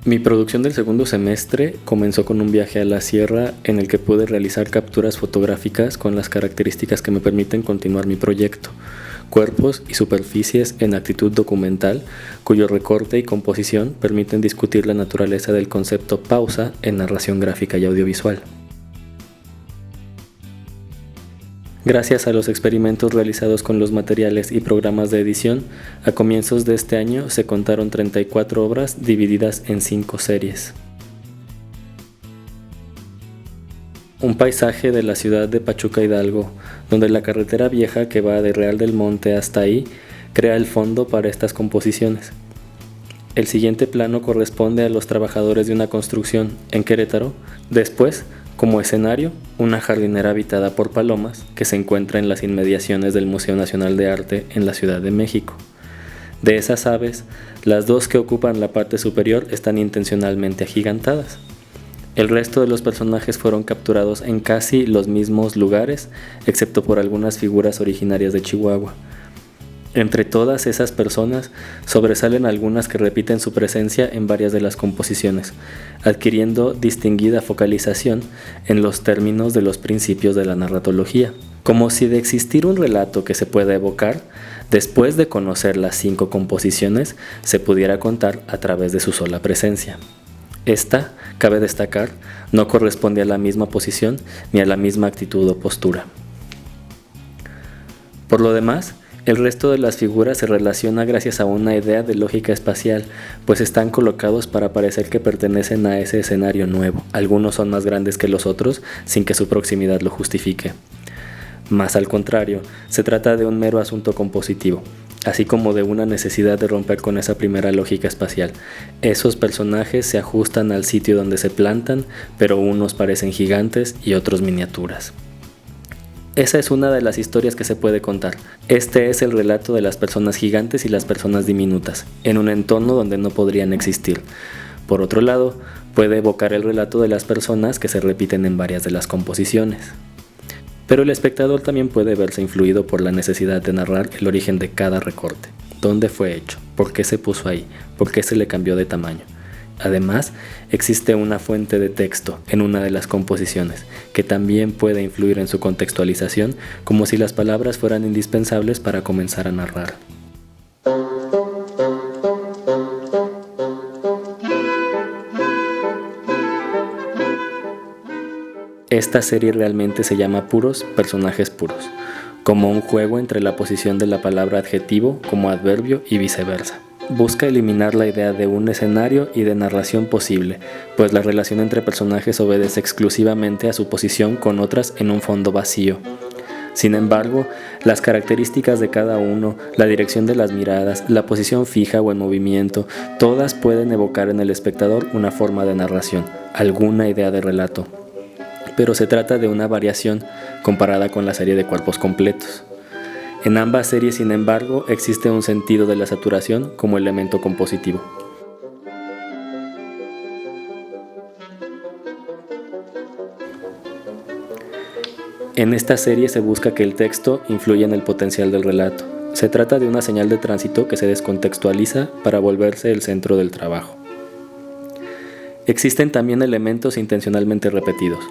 Mi producción del segundo semestre comenzó con un viaje a la sierra en el que pude realizar capturas fotográficas con las características que me permiten continuar mi proyecto: cuerpos y superficies en actitud documental, cuyo recorte y composición permiten discutir la naturaleza del concepto pausa en narración gráfica y audiovisual. Gracias a los experimentos realizados con los materiales y programas de edición, a comienzos de este año se contaron 34 obras divididas en 5 series. Un paisaje de la ciudad de Pachuca Hidalgo, donde la carretera vieja que va de Real del Monte hasta ahí crea el fondo para estas composiciones. El siguiente plano corresponde a los trabajadores de una construcción en Querétaro. Después, como escenario, una jardinera habitada por palomas que se encuentra en las inmediaciones del Museo Nacional de Arte en la Ciudad de México. De esas aves, las 2 que ocupan la parte superior están intencionalmente agigantadas. El resto de los personajes fueron capturados en casi los mismos lugares, excepto por algunas figuras originarias de Chihuahua. Entre todas esas personas sobresalen algunas que repiten su presencia en varias de las composiciones, adquiriendo distinguida focalización en los términos de los principios de la narratología. Como si de existir un relato que se pueda evocar, después de conocer las 5 composiciones, se pudiera contar a través de su sola presencia. Esta, cabe destacar, no corresponde a la misma posición ni a la misma actitud o postura. Por lo demás, el resto de las figuras se relaciona gracias a una idea de lógica espacial, pues están colocados para parecer que pertenecen a ese escenario nuevo. Algunos son más grandes que los otros, sin que su proximidad lo justifique. Más al contrario, se trata de un mero asunto compositivo, así como de una necesidad de romper con esa primera lógica espacial. Esos personajes se ajustan al sitio donde se plantan, pero unos parecen gigantes y otros miniaturas. Esa es una de las historias que se puede contar. Este es el relato de las personas gigantes y las personas diminutas, en un entorno donde no podrían existir. Por otro lado, puede evocar el relato de las personas que se repiten en varias de las composiciones. Pero el espectador también puede verse influido por la necesidad de narrar el origen de cada recorte. ¿Dónde fue hecho? ¿Por qué se puso ahí? ¿Por qué se le cambió de tamaño? Además, existe una fuente de texto en una de las composiciones que también puede influir en su contextualización, como si las palabras fueran indispensables para comenzar a narrar. Esta serie realmente se llama Puros Personajes Puros, como un juego entre la posición de la palabra adjetivo como adverbio y viceversa. Busca eliminar la idea de un escenario y de narración posible, pues la relación entre personajes obedece exclusivamente a su posición con otras en un fondo vacío. Sin embargo, las características de cada uno, la dirección de las miradas, la posición fija o en movimiento, todas pueden evocar en el espectador una forma de narración, alguna idea de relato. Pero se trata de una variación comparada con la serie de cuerpos completos. En ambas series, sin embargo, existe un sentido de la saturación como elemento compositivo. En esta serie se busca que el texto influya en el potencial del relato. Se trata de una señal de tránsito que se descontextualiza para volverse el centro del trabajo. Existen también elementos intencionalmente repetidos,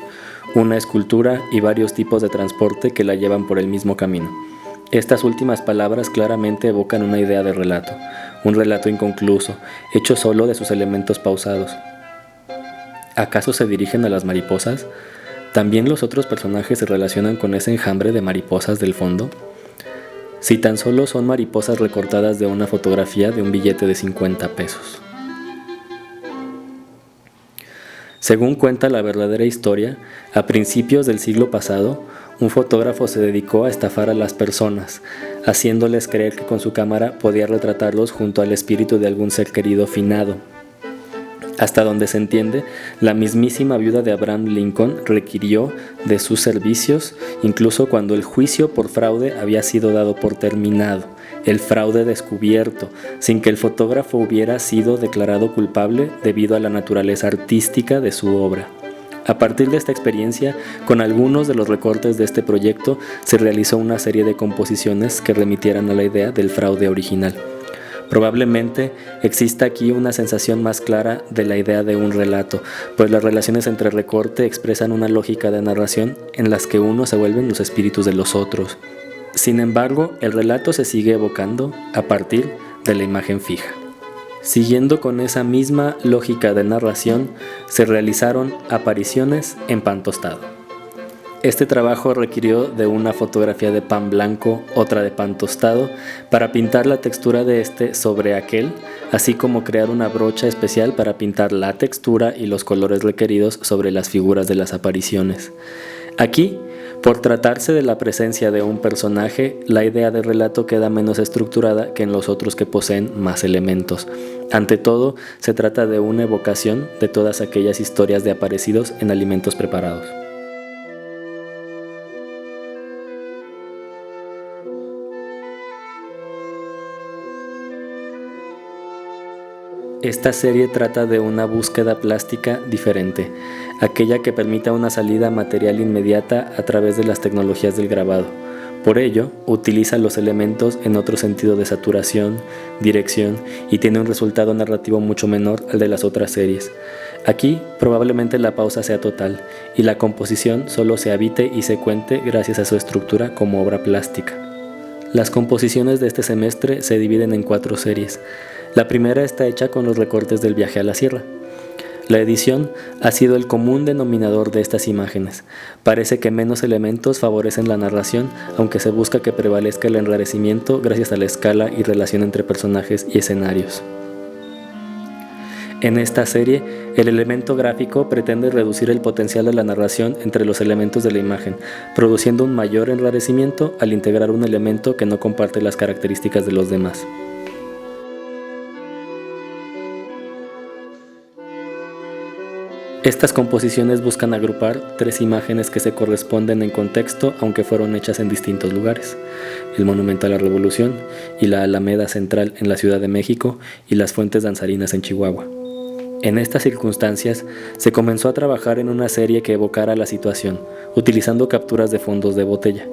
una escultura y varios tipos de transporte que la llevan por el mismo camino. Estas últimas palabras claramente evocan una idea de relato, un relato inconcluso, hecho solo de sus elementos pausados. ¿Acaso se dirigen a las mariposas? ¿También los otros personajes se relacionan con ese enjambre de mariposas del fondo? Si tan solo son mariposas recortadas de una fotografía de un billete de 50 pesos. Según cuenta la verdadera historia, a principios del siglo pasado, un fotógrafo se dedicó a estafar a las personas, haciéndoles creer que con su cámara podía retratarlos junto al espíritu de algún ser querido finado. Hasta donde se entiende, la mismísima viuda de Abraham Lincoln requirió de sus servicios, incluso cuando el juicio por fraude había sido dado por terminado, el fraude descubierto, sin que el fotógrafo hubiera sido declarado culpable debido a la naturaleza artística de su obra. A partir de esta experiencia, con algunos de los recortes de este proyecto, se realizó una serie de composiciones que remitieran a la idea del fraude original. Probablemente exista aquí una sensación más clara de la idea de un relato, pues las relaciones entre recorte expresan una lógica de narración en las que unos se vuelven los espíritus de los otros. Sin embargo, el relato se sigue evocando a partir de la imagen fija. Siguiendo con esa misma lógica de narración, se realizaron apariciones en pan tostado. Este trabajo requirió de una fotografía de pan blanco, otra de pan tostado, para pintar la textura de este sobre aquel, así como crear una brocha especial para pintar la textura y los colores requeridos sobre las figuras de las apariciones. Aquí, por tratarse de la presencia de un personaje, la idea de relato queda menos estructurada que en los otros que poseen más elementos. Ante todo, se trata de una evocación de todas aquellas historias de aparecidos en alimentos preparados. Esta serie trata de una búsqueda plástica diferente, aquella que permita una salida material inmediata a través de las tecnologías del grabado. Por ello, utiliza los elementos en otro sentido de saturación, dirección y tiene un resultado narrativo mucho menor al de las otras series. Aquí, probablemente la pausa sea total y la composición solo se habite y se cuente gracias a su estructura como obra plástica. Las composiciones de este semestre se dividen en 4 series. La primera está hecha con los recortes del viaje a la sierra. La edición ha sido el común denominador de estas imágenes. Parece que menos elementos favorecen la narración, aunque se busca que prevalezca el enrarecimiento gracias a la escala y relación entre personajes y escenarios. En esta serie, el elemento gráfico pretende reducir el potencial de la narración entre los elementos de la imagen, produciendo un mayor enrarecimiento al integrar un elemento que no comparte las características de los demás. Estas composiciones buscan agrupar 3 imágenes que se corresponden en contexto aunque fueron hechas en distintos lugares: el Monumento a la Revolución y la Alameda Central en la Ciudad de México y las Fuentes Danzarinas en Chihuahua. En estas circunstancias, se comenzó a trabajar en una serie que evocara la situación, utilizando capturas de fondos de botella.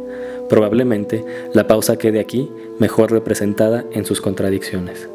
Probablemente, la pausa quede aquí mejor representada en sus contradicciones.